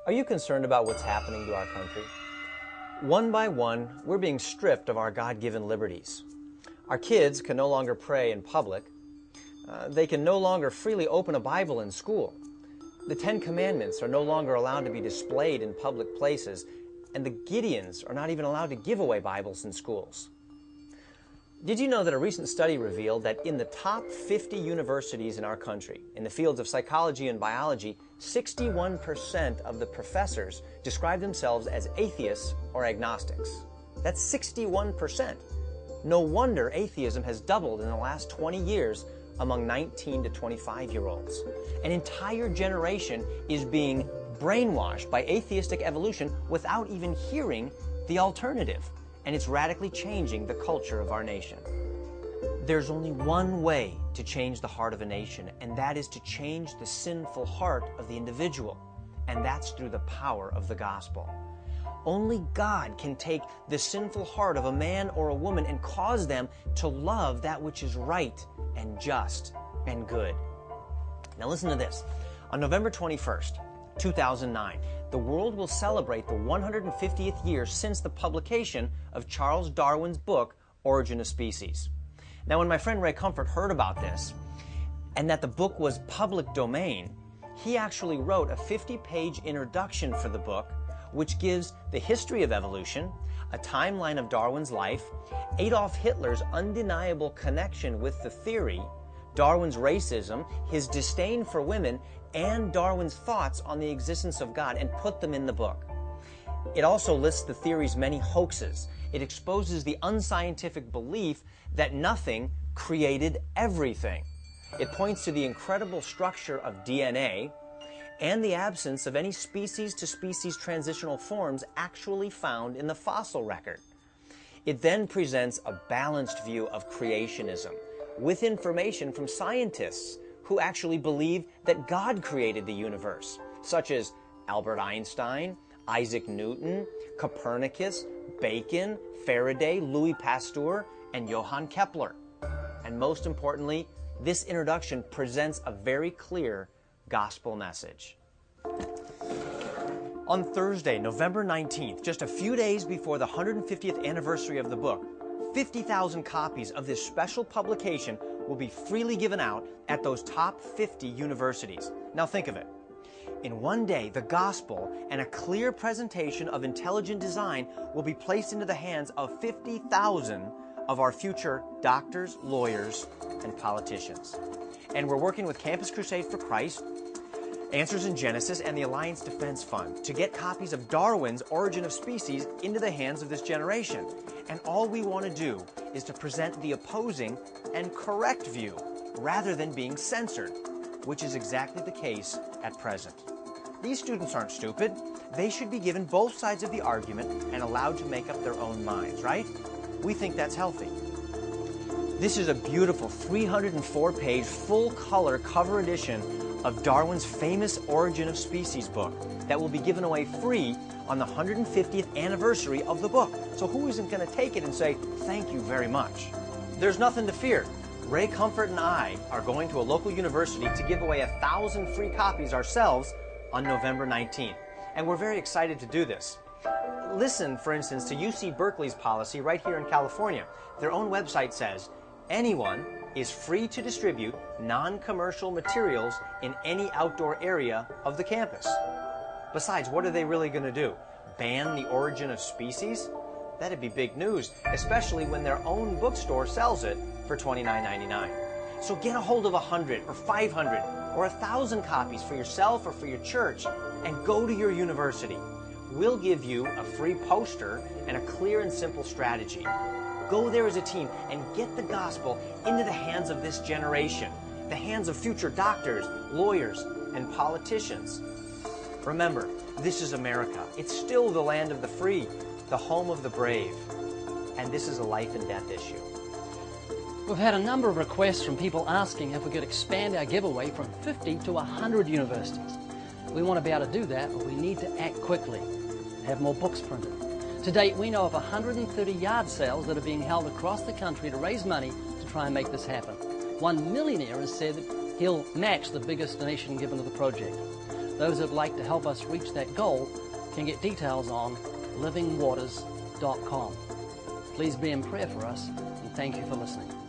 Are you concerned about what's happening to our country? One by one, we're being stripped of our God-given liberties. Our kids can no longer pray in public. They can no longer freely open a Bible in school. The Ten Commandments are no longer allowed to be displayed in public places, and the Gideons are not even allowed to give away Bibles in schools. Did you know that a recent study revealed that in the top 50 universities in our country, in the fields of psychology and biology, 61% of the professors describe themselves as atheists or agnostics? That's 61%. No wonder atheism has doubled in the last 20 years among 19 to 25-year-olds. An entire generation is being brainwashed by atheistic evolution without even hearing the alternative. And it's radically changing the culture of our nation. There's only one way to change the heart of a nation, and that is to change the sinful heart of the individual. And that's through the power of the gospel. Only God can take the sinful heart of a man or a woman and cause them to love that which is right and just and good. Now listen to this. On November 21st, 2009, the world will celebrate the 150th year since the publication of Charles Darwin's book, Origin of Species. Now, when my friend Ray Comfort heard about this, and that the book was public domain, he actually wrote a 50-page introduction for the book, which gives the history of evolution, a timeline of Darwin's life, Adolf Hitler's undeniable connection with the theory, Darwin's racism, his disdain for women, and Darwin's thoughts on the existence of God, and put them in the book. It also lists the theory's many hoaxes. It exposes the unscientific belief that nothing created everything. It points to the incredible structure of DNA and the absence of any species-to-species transitional forms actually found in the fossil record. It then presents a balanced view of creationism, with information from scientists who actually believe that God created the universe, such as Albert Einstein, Isaac Newton, Copernicus, Bacon, Faraday, Louis Pasteur, and Johann Kepler. And most importantly, this introduction presents a very clear gospel message. On Thursday, November 19th, just a few days before the 150th anniversary of the book, 50,000 copies of this special publication will be freely given out at those top 50 universities. Now think of it. In one day, the gospel and a clear presentation of intelligent design will be placed into the hands of 50,000 of our future doctors, lawyers, and politicians. And we're working with Campus Crusade for Christ, Answers in Genesis, and the Alliance Defense Fund to get copies of Darwin's Origin of Species into the hands of this generation. And all we want to do is to present the opposing and correct view rather than being censored, which is exactly the case at present. These students aren't stupid. They should be given both sides of the argument and allowed to make up their own minds, right? We think that's healthy. This is a beautiful 304-page full-color cover edition of Darwin's famous Origin of Species book that will be given away free on the 150th anniversary of the book. So who isn't going to take it and say, thank you very much? There's nothing to fear. Ray Comfort and I are going to a local university to give away 1,000 free copies ourselves on November 19th. And we're very excited to do this. Listen, for instance, to UC Berkeley's policy right here in California. Their own website says, anyone is free to distribute non-commercial materials in any outdoor area of the campus. Besides, what are they really going to do? Ban the Origin of Species? That'd be big news, especially when their own bookstore sells it for $29.99. So get a hold of 100 or 500 or 1,000 copies for yourself or for your church and go to your university. We'll give you a free poster and a clear and simple strategy. Go there as a team and get the gospel into the hands of this generation, the hands of future doctors, lawyers, and politicians. Remember, this is America. It's still the land of the free, the home of the brave. And this is a life and death issue. We've had a number of requests from people asking if we could expand our giveaway from 50 to 100 universities. We want to be able to do that, but we need to act quickly and have more books printed. To date, we know of 130 yard sales that are being held across the country to raise money to try and make this happen. One millionaire has said that he'll match the biggest donation given to the project. Those that would like to help us reach that goal can get details on livingwaters.com. Please be in prayer for us, and thank you for listening.